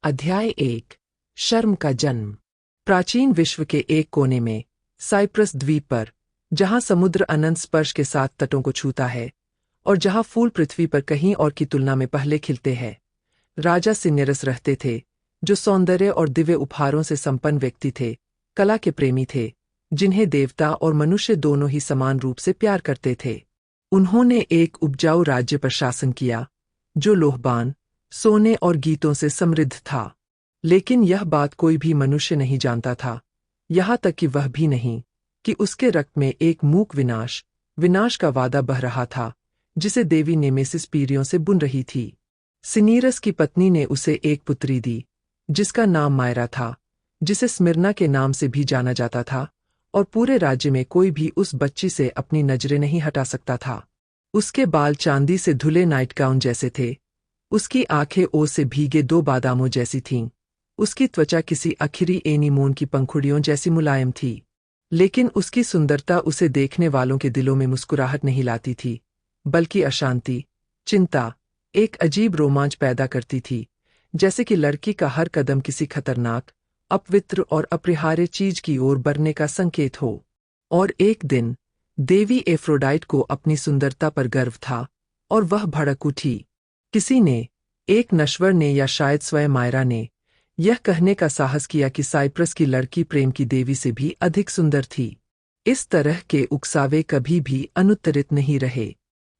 अध्याय 1। शर्म का जन्म। प्राचीन विश्व के एक कोने में साइप्रस द्वीप पर, जहां समुद्र अनंत स्पर्श के साथ तटों को छूता है और जहां फूल पृथ्वी पर कहीं और की तुलना में पहले खिलते हैं, राजा सिन्यरस रहते थे, जो सौंदर्य और दिव्य उपहारों से संपन्न व्यक्ति थे, कला के प्रेमी थे, जिन्हें देवता और मनुष्य दोनों ही समान रूप से प्यार करते थे। उन्होंने एक उपजाऊ राज्य पर शासन किया, जो लोहबान, सोने और गीतों से समृद्ध था। लेकिन यह बात कोई भी मनुष्य नहीं जानता था, यहाँ तक कि वह भी नहीं, कि उसके रक्त में एक मूक विनाश का वादा बह रहा था, जिसे देवी नेमेसिस पीरियों से बुन रही थी। सिनीरस की पत्नी ने उसे एक पुत्री दी, जिसका नाम मायरा था, जिसे स्मिर्ना के नाम से भी जाना जाता था, और पूरे राज्य में कोई भी उस बच्ची से अपनी नजरें नहीं हटा सकता था। उसके बाल चांदी से धुले नाइट गाउन जैसे थे, उसकी आंखें ओस से भीगे 2 बादामों जैसी थीं, उसकी त्वचा किसी अखिरी एनीमोन की पंखुड़ियों जैसी मुलायम थी। लेकिन उसकी सुंदरता उसे देखने वालों के दिलों में मुस्कुराहट नहीं लाती थी, बल्कि अशांति, चिंता, एक अजीब रोमांच पैदा करती थी, जैसे कि लड़की का हर कदम किसी खतरनाक, अपवित्र और अपरिहार्य चीज की ओर बढ़ने का संकेत हो। और एक दिन देवी एफ्रोडाइट को अपनी सुंदरता पर गर्व था, और वह भड़क उठी। किसी ने, एक नश्वर ने या शायद स्वयं मायरा ने, यह कहने का साहस किया कि साइप्रस की लड़की प्रेम की देवी से भी अधिक सुंदर थी। इस तरह के उकसावे कभी भी अनुत्तरित नहीं रहे।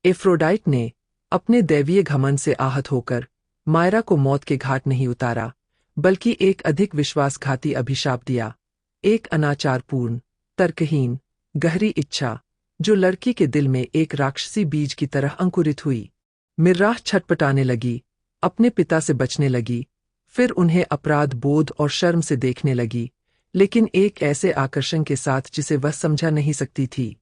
एफ्रोडाइट ने अपने दैवीय घमंड से आहत होकर मायरा को मौत के घाट नहीं उतारा, बल्कि एक अधिक विश्वासघाती अभिशाप दिया, एक अनाचारपूर्ण, तर्कहीन, गहरी इच्छा, जो लड़की के दिल में एक राक्षसी बीज की तरह अंकुरित हुई। मिर्राह छटपटाने लगी, अपने पिता से बचने लगी, फिर उन्हें अपराध बोध और शर्म से देखने लगी, लेकिन एक ऐसे आकर्षण के साथ जिसे वह समझा नहीं सकती थी।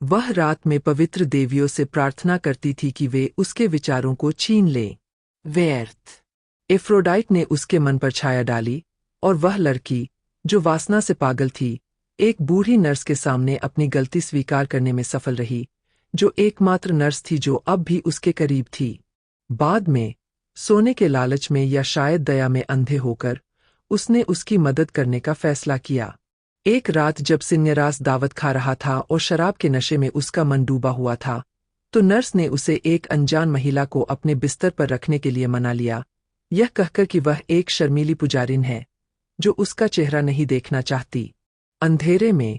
वह रात में पवित्र देवियों से प्रार्थना करती थी कि वे उसके विचारों को छीन लें। व्यर्थ। एफ्रोडाइट ने उसके मन पर छाया डाली, और वह लड़की, जो वासना से पागल थी, एक बूढ़ी नर्स के सामने अपनी गलती स्वीकार करने में सफल रही, जो एकमात्र नर्स थी जो अब भी उसके करीब थी। बाद में, सोने के लालच में या शायद दया में अंधे होकर, उसने उसकी मदद करने का फैसला किया। एक रात जब सिन्यरास दावत खा रहा था और शराब के नशे में उसका मन डूबा हुआ था, तो नर्स ने उसे एक अनजान महिला को अपने बिस्तर पर रखने के लिए मना लिया, यह कहकर कि वह एक शर्मीली पुजारिन है, जो उसका चेहरा नहीं देखना चाहती। अंधेरे में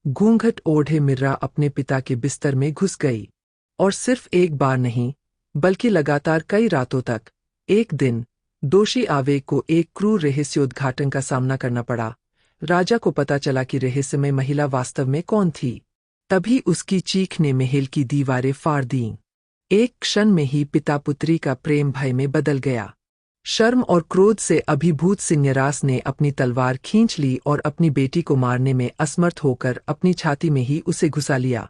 घूंघट ओढ़े मिर्रा अपने पिता के बिस्तर में घुस गई, और सिर्फ एक बार नहीं, बल्कि लगातार कई रातों तक। एक दिन दोषी आवेग को एक क्रूर रहस्योद्घाटन का सामना करना पड़ा। राजा को पता चला कि रहस्यमय महिला वास्तव में कौन थी। तभी उसकी चीख ने महल की दीवारें फाड़ दीं। एक क्षण में ही पिता पुत्री का प्रेम भय में बदल गया। शर्म और क्रोध से अभिभूत सिन्यरास ने अपनी तलवार खींच ली और अपनी बेटी को मारने में असमर्थ होकर अपनी छाती में ही उसे घुसा लिया।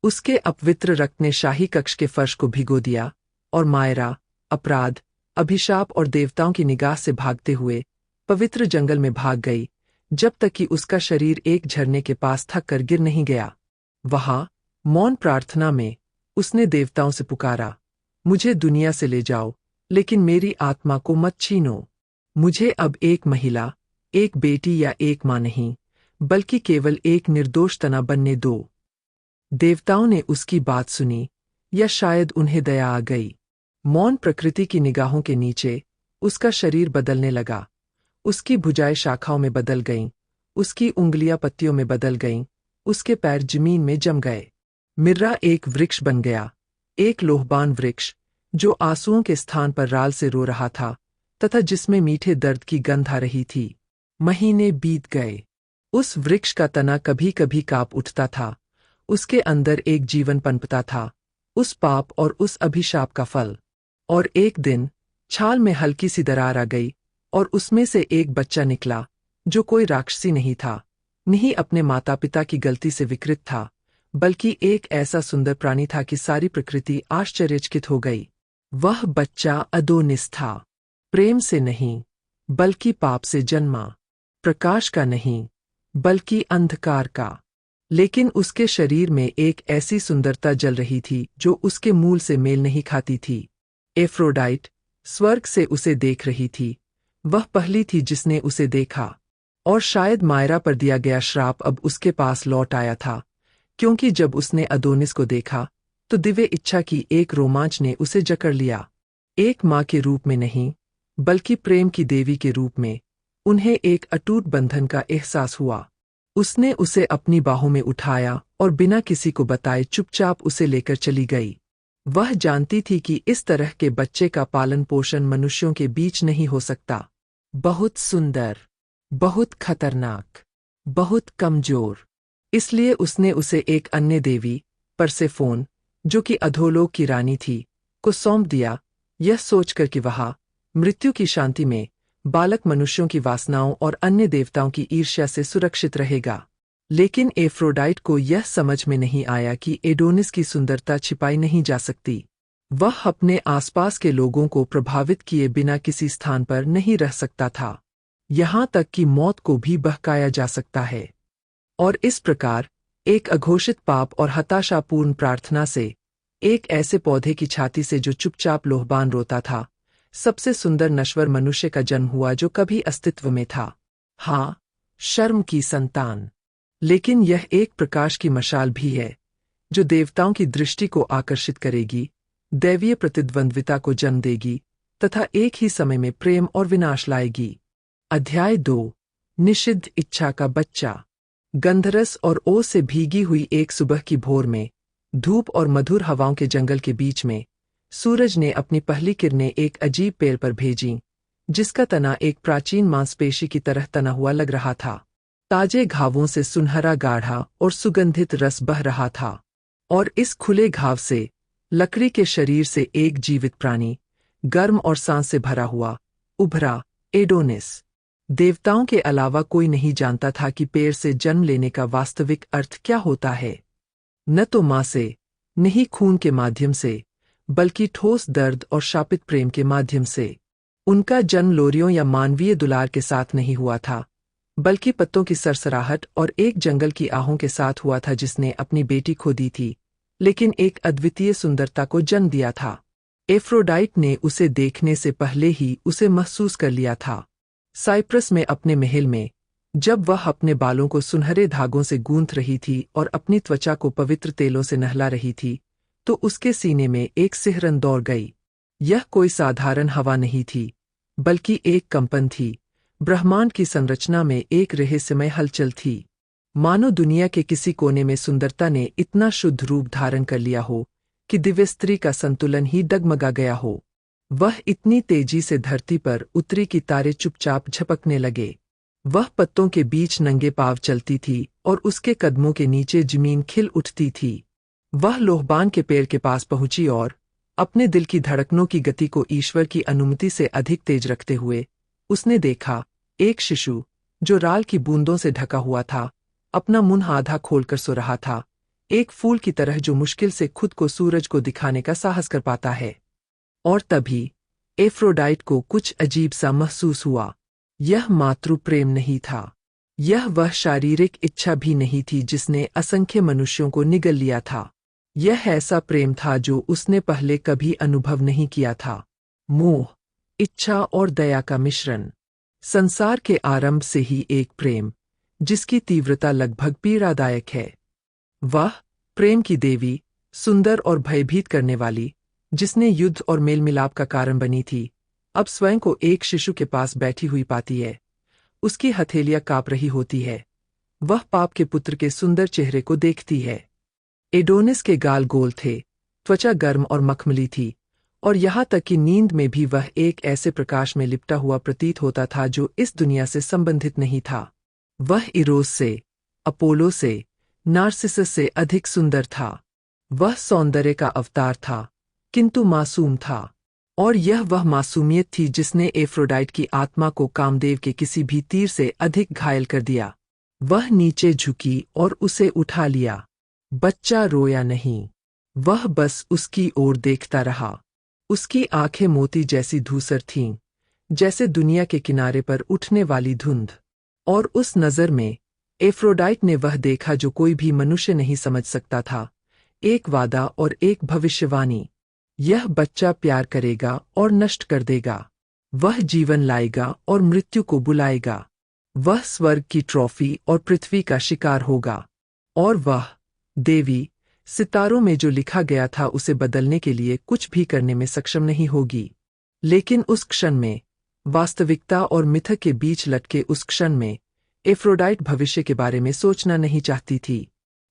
उसके अपवित्र रक्त ने शाही कक्ष के फर्श को भिगो दिया, और मायरा, अपराध, अभिशाप और देवताओं की निगाह से भागते हुए पवित्र जंगल में भाग गई, जब तक कि उसका शरीर एक झरने के पास थक कर गिर नहीं गया। वहां, मौन प्रार्थना में, उसने देवताओं से पुकारा, मुझे दुनिया से ले जाओ, लेकिन मेरी आत्मा को मत छीनो। मुझे अब एक महिला, एक बेटी या एक मां नहीं, बल्कि केवल एक निर्दोष तना बनने दो। देवताओं ने उसकी बात सुनी, या शायद उन्हें दया आ गई। मौन प्रकृति की निगाहों के नीचे, उसका शरीर बदलने लगा। उसकी भुजाएं शाखाओं में बदल गईं, उसकी उंगलियां पत्तियों में बदल गईं, उसके पैर जमीन में जम गए। मिर्रा एक वृक्ष बन गया, एक लोहबान वृक्ष, जो आंसुओं के स्थान पर राल से रो रहा था, तथा जिसमें मीठे दर्द की गंध आ रही थी। महीने बीत गए। उस वृक्ष का तना कभी कभी कांप उठता था, उसके अंदर एक जीवन पनपता था, उस पाप और उस अभिशाप का फल। और एक दिन छाल में हल्की सी दरार आ गई, और उसमें से एक बच्चा निकला, जो कोई राक्षसी नहीं था, नहीं अपने माता पिता की गलती से विकृत था, बल्कि एक ऐसा सुंदर प्राणी था कि सारी प्रकृति आश्चर्यचकित हो गई। वह बच्चा अदोनिस था। प्रेम से नहीं, बल्कि पाप से जन्मा। प्रकाश का नहीं, बल्कि अंधकार का। लेकिन उसके शरीर में एक ऐसी सुंदरता जल रही थी जो उसके मूल से मेल नहीं खाती थी। एफ्रोडाइट स्वर्ग से उसे देख रही थी, वह पहली थी जिसने उसे देखा, और शायद मायरा पर दिया गया श्राप अब उसके पास लौट आया था, क्योंकि जब उसने अदोनिस को देखा तो दिव्य इच्छा की एक रोमांच ने उसे जकड़ लिया। एक माँ के रूप में नहीं, बल्कि प्रेम की देवी के रूप में उन्हें एक अटूट बंधन का एहसास हुआ। उसने उसे अपनी बाहों में उठाया और बिना किसी को बताए चुपचाप उसे लेकर चली गई। वह जानती थी कि इस तरह के बच्चे का पालन पोषण मनुष्यों के बीच नहीं हो सकता। बहुत सुंदर, बहुत खतरनाक, बहुत कमजोर। इसलिए उसने उसे एक अन्य देवी, परसेफोन, जो कि अधोलोक की रानी थी, को सौंप दिया, यह सोचकर कि वह मृत्यु की शांति में बालक मनुष्यों की वासनाओं और अन्य देवताओं की ईर्ष्या से सुरक्षित रहेगा। लेकिन एफ्रोडाइट को यह समझ में नहीं आया कि एडोनिस की सुंदरता छिपाई नहीं जा सकती। वह अपने आसपास के लोगों को प्रभावित किए बिना किसी स्थान पर नहीं रह सकता था, यहाँ तक कि मौत को भी बहकाया जा सकता है। और इस प्रकार एक अघोषित पाप और हताशापूर्ण प्रार्थना से, एक ऐसे पौधे की छाती से जो चुपचाप लोहबान रोता था, सबसे सुंदर नश्वर मनुष्य का जन्म हुआ जो कभी अस्तित्व में था। हाँ, शर्म की संतान। लेकिन यह एक प्रकाश की मशाल भी है, जो देवताओं की दृष्टि को आकर्षित करेगी, दैवीय प्रतिद्वंद्विता को जन्म देगी तथा एक ही समय में प्रेम और विनाश लाएगी। अध्याय 2। निषिद्ध इच्छा का बच्चा। गंधरस और ओस से भीगी हुई एक सुबह की भोर में, धूप और मधुर हवाओं के जंगल के बीच में, सूरज ने अपनी पहली किरणें एक अजीब पेड़ पर भेजीं, जिसका तना एक प्राचीन मांसपेशी की तरह तना हुआ लग रहा था। ताजे घावों से सुनहरा गाढ़ा और सुगंधित रस बह रहा था, और इस खुले घाव से, लकड़ी के शरीर से एक जीवित प्राणी, गर्म और सांस से भरा हुआ, उभरा। एडोनिस। देवताओं के अलावा कोई नहीं जानता था कि पेड़ से जन्म लेने का वास्तविक अर्थ क्या होता है। न तो माँ से, नहीं खून के माध्यम से, बल्कि ठोस दर्द और शापित प्रेम के माध्यम से। उनका जन्म लोरियों या मानवीय दुलार के साथ नहीं हुआ था, बल्कि पत्तों की सरसराहट और एक जंगल की आहों के साथ हुआ था जिसने अपनी बेटी खो दी थी, लेकिन एक अद्वितीय सुंदरता को जन्म दिया था। एफ्रोडाइट ने उसे देखने से पहले ही उसे महसूस कर लिया था। साइप्रस में अपने महल में, जब वह अपने बालों को सुनहरे धागों से गूंथ रही थी और अपनी त्वचा को पवित्र तेलों से नहला रही थी, तो उसके सीने में एक सिहरन दौड़ गई। यह कोई साधारण हवा नहीं थी, बल्कि एक कंपन थी। ब्रह्मांड की संरचना में एक रहस्यमय हलचल थी, मानो दुनिया के किसी कोने में सुंदरता ने इतना शुद्ध रूप धारण कर लिया हो कि दिव्य स्त्री का संतुलन ही डगमगा गया हो। वह इतनी तेजी से धरती पर उतरी कि तारे चुपचाप झपकने लगे। वह पत्तों के बीच नंगे पांव चलती थी और उसके कदमों के नीचे जमीन खिल उठती थी। वह लोहबान के पेड़ के पास पहुंची और अपने दिल की धड़कनों की गति को ईश्वर की अनुमति से अधिक तेज रखते हुए, उसने देखा एक शिशु, जो राल की बूंदों से ढका हुआ था, अपना मुंह आधा खोलकर सो रहा था, एक फूल की तरह जो मुश्किल से खुद को सूरज को दिखाने का साहस कर पाता है। और तभी एफ्रोडाइट को कुछ अजीब सा महसूस हुआ। यह मातृ प्रेम नहीं था, यह वह शारीरिक इच्छा भी नहीं थी जिसने असंख्य मनुष्यों को निगल लिया था। यह ऐसा प्रेम था जो उसने पहले कभी अनुभव नहीं किया था। मोह, इच्छा और दया का मिश्रण। संसार के आरंभ से ही एक प्रेम, जिसकी तीव्रता लगभग पीड़ादायक है। वह प्रेम की देवी, सुंदर और भयभीत करने वाली, जिसने युद्ध और मेल मिलाप का कारण बनी थी, अब स्वयं को एक शिशु के पास बैठी हुई पाती है। उसकी हथेलियां कांप रही होती है। वह पाप के पुत्र के सुंदर चेहरे को देखती है। एडोनिस के गाल गोल थे, त्वचा गर्म और मखमली थी, और यहाँ तक कि नींद में भी वह एक ऐसे प्रकाश में लिपटा हुआ प्रतीत होता था जो इस दुनिया से संबंधित नहीं था। वह इरोस से, अपोलो से, नार्सिसस से अधिक सुंदर था। वह सौंदर्य का अवतार था, किंतु मासूम था। और यह वह मासूमियत थी जिसने एफ्रोडाइट की आत्मा को कामदेव के किसी भी तीर से अधिक घायल कर दिया। वह नीचे झुकी और उसे उठा लिया। बच्चा रोया नहीं, वह बस उसकी ओर देखता रहा। उसकी आंखें मोती जैसी धूसर थीं, जैसे दुनिया के किनारे पर उठने वाली धुंध। और उस नज़र में एफ्रोडाइट ने वह देखा जो कोई भी मनुष्य नहीं समझ सकता था, एक वादा और एक भविष्यवाणी। यह बच्चा प्यार करेगा और नष्ट कर देगा। वह जीवन लाएगा और मृत्यु को बुलाएगा। वह स्वर्ग की ट्रॉफी और पृथ्वी का शिकार होगा। और वह देवी सितारों में जो लिखा गया था उसे बदलने के लिए कुछ भी करने में सक्षम नहीं होगी। लेकिन उस क्षण में, वास्तविकता और मिथक के बीच लटके उस क्षण में, एफ्रोडाइट भविष्य के बारे में सोचना नहीं चाहती थी।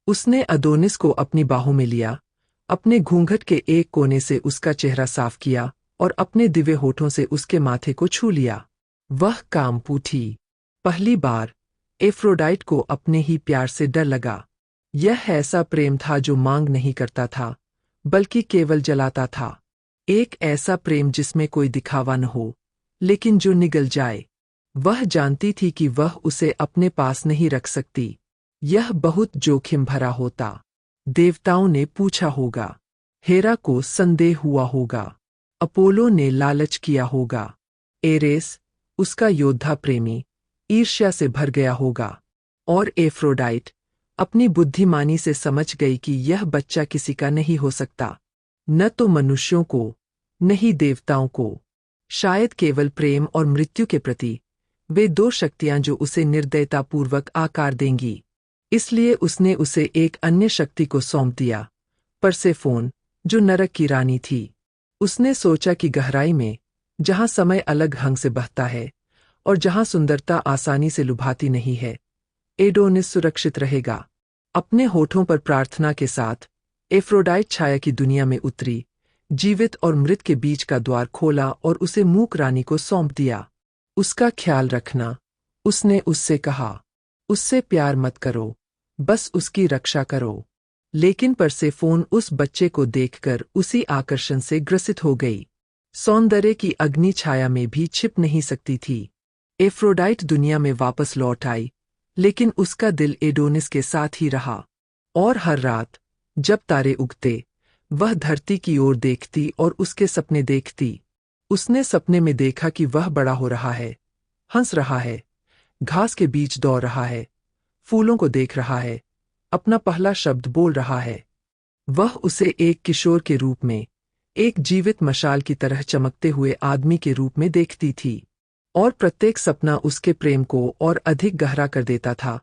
उसने अदोनिस को अपनी बाहों में लिया, अपने घूंघट के एक कोने से उसका चेहरा साफ किया और अपने दिव्य होठों से उसके माथे को छू लिया। वह कांप उठी। पहली बार एफ्रोडाइट को अपने ही प्यार से डर लगा। यह ऐसा प्रेम था जो मांग नहीं करता था, बल्कि केवल जलाता था। एक ऐसा प्रेम जिसमें कोई दिखावा न हो, लेकिन जो निगल जाए। वह जानती थी कि वह उसे अपने पास नहीं रख सकती। यह बहुत जोखिम भरा होता। देवताओं ने पूछा होगा, हेरा को संदेह हुआ होगा, अपोलो ने लालच किया होगा, एरेस, उसका योद्धा प्रेमी, ईर्ष्या से भर गया होगा, और एफ्रोडाइट अपनी बुद्धिमानी से समझ गई कि यह बच्चा किसी का नहीं हो सकता, न तो मनुष्यों को, न ही देवताओं को। शायद केवल प्रेम और मृत्यु के प्रति, वे दो शक्तियां जो उसे निर्दयतापूर्वक आकार देंगी। इसलिए उसने उसे एक अन्य शक्ति को सौंप दिया, परसेफोन, जो नरक की रानी थी। उसने सोचा कि गहराई में, जहां समय अलग ढंग से बहता है और जहां सुंदरता आसानी से लुभाती नहीं है, एडोनिस सुरक्षित रहेगा। अपने होठों पर प्रार्थना के साथ एफ्रोडाइट छाया की दुनिया में उतरी, जीवित और मृत के बीच का द्वार खोला और उसे मूक रानी को सौंप दिया। उसका ख्याल रखना, उसने उससे कहा। उससे प्यार मत करो, बस उसकी रक्षा करो। लेकिन परसेफोन उस बच्चे को देखकर उसी आकर्षण से ग्रसित हो गई। सौंदर्य की अग्नि छाया में भी छिप नहीं सकती थी। एफ्रोडाइट दुनिया में वापस लौट आई, लेकिन उसका दिल एडोनिस के साथ ही रहा। और हर रात, जब तारे उगते, वह धरती की ओर देखती और उसके सपने देखती। उसने सपने में देखा कि वह बड़ा हो रहा है, हंस रहा है, घास के बीच दौड़ रहा है, फूलों को देख रहा है, अपना पहला शब्द बोल रहा है। वह उसे एक किशोर के रूप में, एक जीवित मशाल की तरह चमकते हुए आदमी के रूप में देखती थी। और प्रत्येक सपना उसके प्रेम को और अधिक गहरा कर देता था,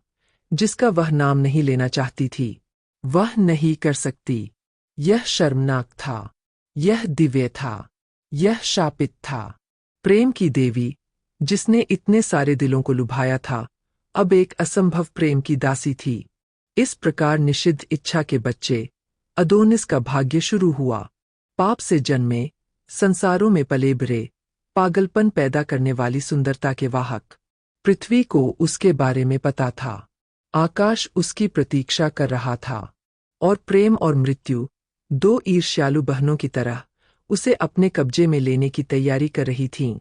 जिसका वह नाम नहीं लेना चाहती थी। वह नहीं कर सकती। यह शर्मनाक था। यह दिव्य था। यह शापित था। प्रेम की देवी, जिसने इतने सारे दिलों को लुभाया था, अब एक असंभव प्रेम की दासी थी। इस प्रकार निषिद्ध इच्छा के बच्चे, अदोनिस का भाग्य शुरू हुआ। पाप से जन्मे, संसारों में पले बरे, पागलपन पैदा करने वाली सुंदरता के वाहक। पृथ्वी को उसके बारे में पता था। आकाश उसकी प्रतीक्षा कर रहा था। और प्रेम और मृत्यु, दो ईर्ष्यालु बहनों की तरह, उसे अपने कब्जे में लेने की तैयारी कर रही थीं।